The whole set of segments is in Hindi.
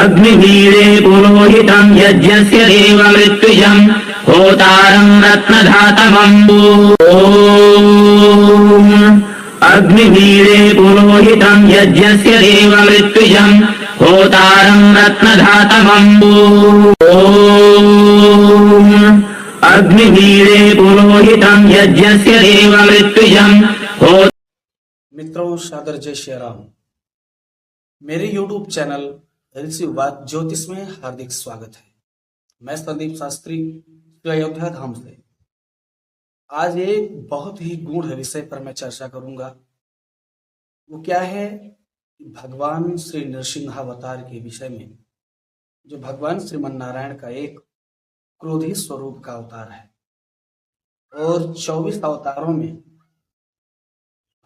अग्निवीरे पुरोहितं यज्ञस्य देव मृत्युजं होतारं रत्नधातमम् ॐ अग्निवीरे पुरोहितं यज्ञस्य देव मृत्युजं होतारं रत्नधातमम् ॐ अग्निवीरे पुरोहितं यज्ञस्य देव मृत्युजं मित्रों, सादर जय श्री राम। मेरे YouTube चैनल ऋषि बात ज्योतिष में हार्दिक स्वागत है। मैं संदीप शास्त्री अयोध्या धाम से आज एक बहुत ही गूढ़ विषय पर मैं चर्चा करूंगा। वो क्या है? भगवान श्री नृसिंहावतार के विषय में, जो भगवान श्रीमन नारायण का एक क्रोधी स्वरूप का अवतार है। और 24 अवतारों में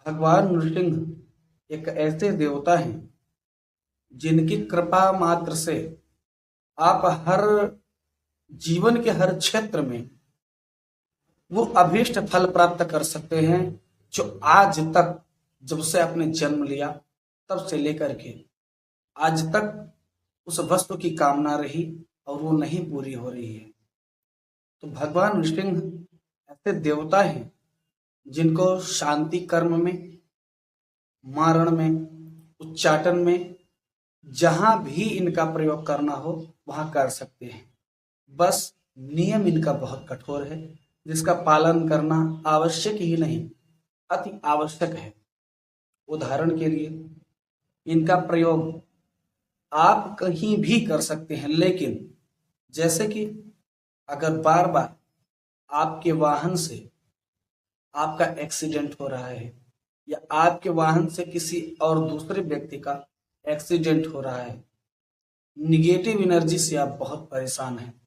भगवान नृसिंह एक ऐसे देवता हैं जिनकी कृपा मात्र से आप हर जीवन के हर क्षेत्र में वो अभीष्ट फल प्राप्त कर सकते हैं, जो आज तक, जब से आपने जन्म लिया तब से लेकर के आज तक उस वस्तु की कामना रही और वो नहीं पूरी हो रही है। तो भगवान नृसिंह ऐसे देवता हैं जिनको शांति कर्म में, मारण में, उच्चाटन में, जहां भी इनका प्रयोग करना हो वहां कर सकते हैं। बस नियम इनका बहुत कठोर है, जिसका पालन करना आवश्यक ही नहीं, अति आवश्यक है। उदाहरण के लिए इनका प्रयोग आप कहीं भी कर सकते हैं, लेकिन जैसे कि अगर बार बार आपके वाहन से आपका एक्सीडेंट हो रहा है या आपके वाहन से किसी और दूसरे व्यक्ति का एक्सीडेंट हो रहा है, निगेटिव एनर्जी से आप बहुत परेशान हैं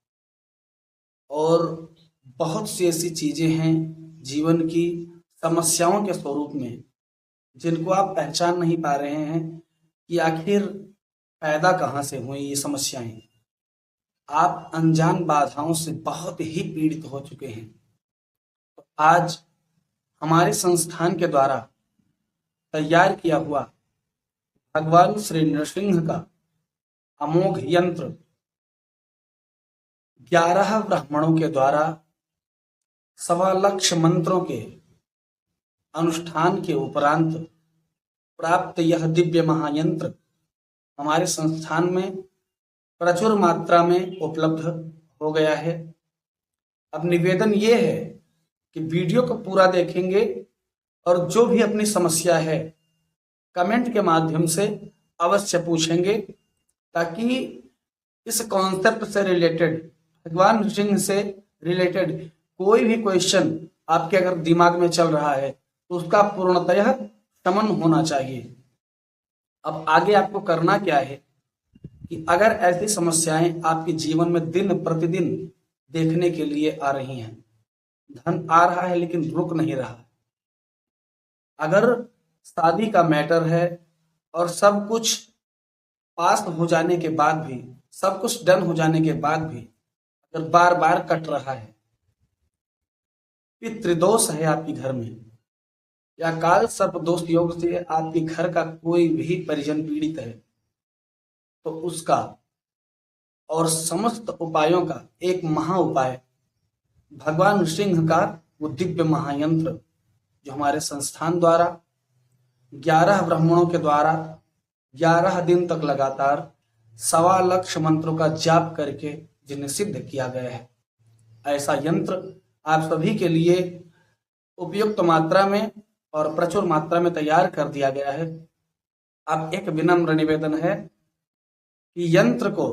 और बहुत सी ऐसी चीजें हैं जीवन की समस्याओं के स्वरूप में जिनको आप पहचान नहीं पा रहे हैं कि आखिर पैदा कहाँ से हुई ये समस्याएं। आप अनजान बाधाओं से बहुत ही पीड़ित हो चुके हैं। तो आज हमारे संस्थान के द्वारा तैयार किया हुआ भगवान श्री नृसिंह का अमोघ यंत्र 11 ब्राह्मणों के द्वारा 1.25 लाख मंत्रों के अनुष्ठान के उपरांत प्राप्त यह दिव्य महायंत्र हमारे संस्थान में प्रचुर मात्रा में उपलब्ध हो गया है। अब निवेदन ये है कि वीडियो को पूरा देखेंगे और जो भी अपनी समस्या है कमेंट के माध्यम से अवश्य पूछेंगे, ताकि इस कॉन्सेप्ट से रिलेटेड, भगवान नृसिंह से रिलेटेड कोई भी क्वेश्चन आपके अगर दिमाग में चल रहा है तो उसका पूर्णतः शमन होना चाहिए। अब आगे आपको करना क्या है कि अगर ऐसी समस्याएं आपके जीवन में दिन प्रतिदिन देखने के लिए आ रही हैं, धन आ रहा है लेकिन रुक नहीं रहा, अगर शादी का मैटर है और सब कुछ पास हो जाने के बाद भी, सब कुछ डन हो जाने के बाद भी अगर बार बार कट रहा है, पितृदोष है आपके घर में या काल सर्प दोष योग से आपके घर का कोई भी परिजन पीड़ित है, तो उसका और समस्त उपायों का एक महा उपाय भगवान नृसिंह का वो दिव्य महायंत्र, जो हमारे संस्थान द्वारा 11 ब्राह्मणों के द्वारा 11 दिन तक लगातार 1.25 लाख मंत्रों का जाप करके जिन्हें सिद्ध किया गया है। ऐसा यंत्र आप सभी के लिए उपयुक्त मात्रा में और प्रचुर मात्रा में तैयार कर दिया गया है। अब एक विनम्र निवेदन है कि यंत्र को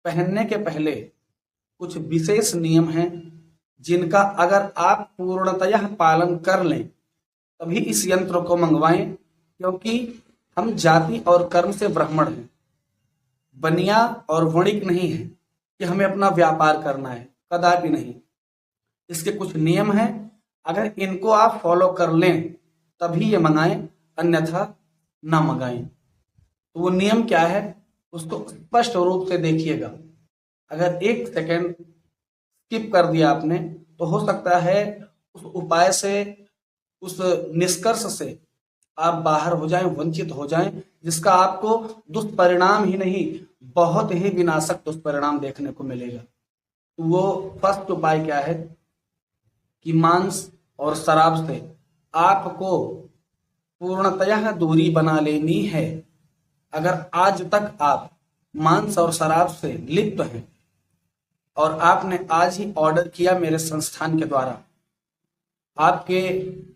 पहनने के पहले कुछ विशेष नियम हैं जिनका अगर आप पूर्णतः पालन कर लें तभी इस यंत्र को मंगवाएं, क्योंकि हम जाति और कर्म से ब्राह्मण हैं, बनिया और वणिक नहीं है कि हमें अपना व्यापार करना है, कदापि नहीं। इसके कुछ नियम हैं, अगर इनको आप फॉलो कर लें तभी ये मंगाएं, अन्यथा ना मंगाएं। तो वो नियम क्या है उसको स्पष्ट रूप से देखिएगा। अगर 1 सेकेंड स्किप कर दिया आपने तो हो सकता है उस उपाय से, उस निष्कर्ष से आप बाहर हो जाएं, वंचित हो जाएं, जिसका आपको दुष्परिणाम ही नहीं बहुत ही विनाशक दुष्परिणाम देखने को मिलेगा। तो वो फर्स्ट उपाय क्या है कि मांस और शराब से आपको पूर्णतः दूरी बना लेनी है। अगर आज तक आप मांस और शराब से लिप्त हैं और आपने आज ही ऑर्डर किया मेरे संस्थान के द्वारा, आपके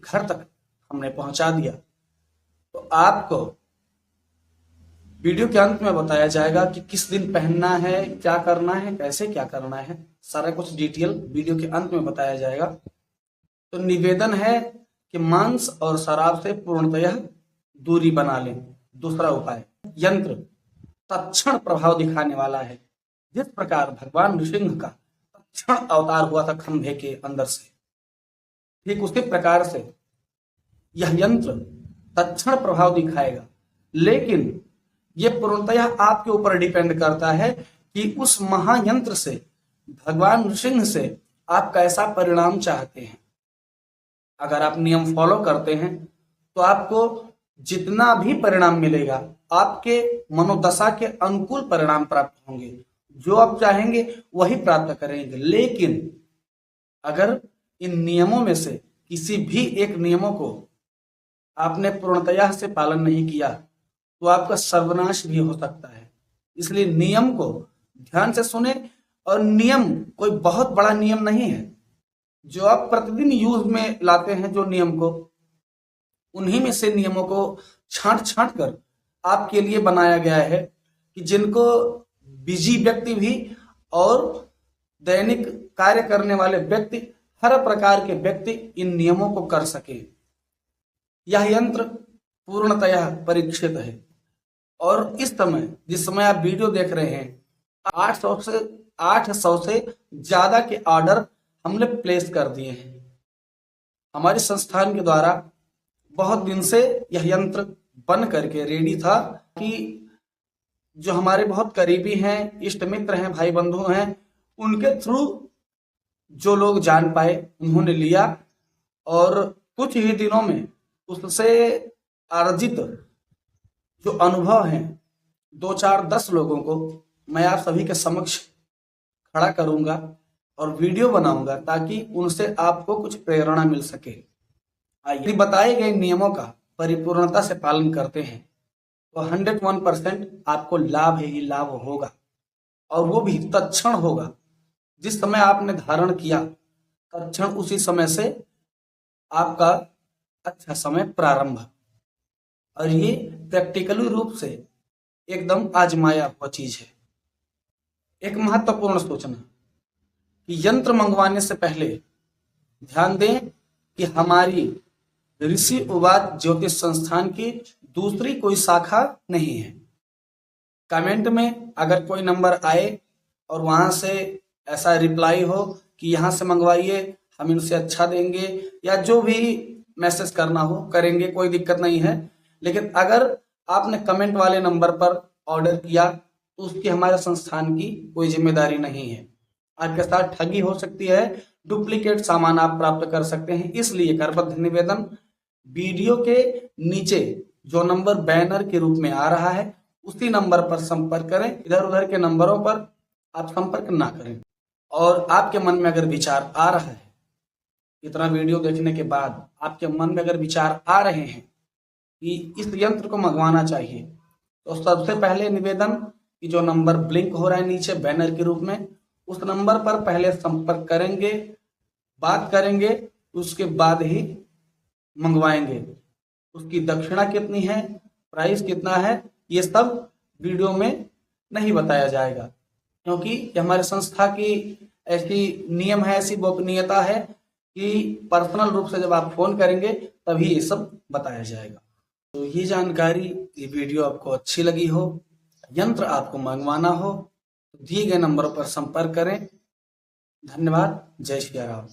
घर तक हमने पहुंचा दिया, तो आपको वीडियो के अंत में बताया जाएगा कि किस दिन पहनना है, क्या करना है, कैसे क्या करना है, सारा कुछ डिटेल वीडियो के अंत में बताया जाएगा। तो निवेदन है कि मांस और शराब से पूर्णतः दूरी बना लें। दूसरा उपाय, यंत्र तत्क्षण प्रभाव दिखाने वाला है। जिस प्रकार भगवान नृसिंह का तत्क्षण अवतार हुआ था खंभे के अंदर से, ठीक उसी प्रकार से यह यंत्र तत्क्षण प्रभाव दिखाएगा, लेकिन यह पूर्णतः आपके ऊपर डिपेंड करता है कि उस महायंत्र से, भगवान नृसिंह से आप कैसा परिणाम चाहते हैं। अगर आप नियम फॉलो करते हैं तो आपको जितना भी परिणाम मिलेगा आपके मनोदशा के अनुकूल परिणाम प्राप्त होंगे, जो आप चाहेंगे वही प्राप्त करेंगे। लेकिन अगर इन नियमों में से किसी भी एक नियमों को आपने पूर्णतया से पालन नहीं किया तो आपका सर्वनाश भी हो सकता है। इसलिए नियम को ध्यान से सुने, और नियम कोई बहुत बड़ा नियम नहीं है, जो आप प्रतिदिन यूज में लाते हैं जो नियम को, उन्हीं में से नियमों को छांट छांट कर आपके लिए बनाया गया है कि जिनको बिजी व्यक्ति भी और दैनिक कार्य करने वाले व्यक्ति, हर प्रकार के व्यक्ति इन नियमों को कर सके। यह यंत्र पूर्णतया परीक्षित है और इस समय जिस समय आप वीडियो देख रहे हैं 800 से ज्यादा के ऑर्डर हमने प्लेस कर दिए हैं। हमारे संस्थान के द्वारा बहुत दिन से यह यंत्र बन करके रेडी था कि जो हमारे बहुत करीबी हैं, इष्ट मित्र हैं, भाई बंधु हैं, उनके थ्रू जो लोग जान पाए उन्होंने लिया और कुछ ही दिनों में उससे अर्जित जो अनुभव हैं 2, 4, 10 लोगों को मैं आप सभी के समक्ष खड़ा करूंगा और वीडियो बनाऊंगा ताकि उनसे आपको कुछ प्रेरणा मिल सके। यदि बताए गए नियमों का परिपूर्णता से पालन करते हैं तो 101% आपको लाभ ही लाभ होगा, और वो भी तत्क्षण होगा। जिस समय आपने धारण किया तत्क्षण उसी समय से आपका अच्छा समय प्रारंभ, और ये प्रैक्टिकली रूप से एकदम आजमाया हुआ चीज है। एक महत्वपूर्ण सूचना कि यंत्र मंगवाने से पहले ध्यान दें कि हमारी ऋषि उवाच ज्योतिष संस्थान की दूसरी कोई शाखा नहीं है। कमेंट में अगर कोई नंबर आए और वहां से ऐसा रिप्लाई हो कि यहाँ से मंगवाइए, हम इनसे अच्छा देंगे, या जो भी मैसेज करना हो करेंगे, कोई दिक्कत नहीं है। लेकिन अगर आपने कमेंट वाले नंबर पर ऑर्डर किया तो उसकी हमारे संस्थान की कोई जिम्मेदारी नहीं है। आपके साथ ठगी हो सकती है, डुप्लीकेट सामान आप प्राप्त कर सकते हैं। इसलिए करबद्ध निवेदन, वीडियो के नीचे जो नंबर बैनर के रूप में आ रहा है उसी नंबर पर संपर्क करें। इधर उधर के नंबरों पर आप संपर्क ना करें। और आपके मन में अगर विचार आ रहा है, इतना वीडियो देखने के बाद आपके मन में अगर विचार आ रहे हैं कि इस यंत्र को मंगवाना चाहिए, तो सबसे पहले निवेदन कि जो नंबर ब्लिंक हो रहा है नीचे बैनर के रूप में, उस नंबर पर पहले संपर्क करेंगे, बात करेंगे, उसके बाद ही मंगवाएंगे। उसकी दक्षिणा कितनी है, प्राइस कितना है, ये सब वीडियो में नहीं बताया जाएगा, क्योंकि ये हमारे संस्था की ऐसी नियम है, ऐसी गोपनीयता है कि पर्सनल रूप से जब आप फोन करेंगे तभी ये सब बताया जाएगा। तो ये जानकारी, ये वीडियो आपको अच्छी लगी हो, यंत्र आपको मंगवाना हो, तो दिए गए नंबरों पर संपर्क करें। धन्यवाद। जय श्री राम।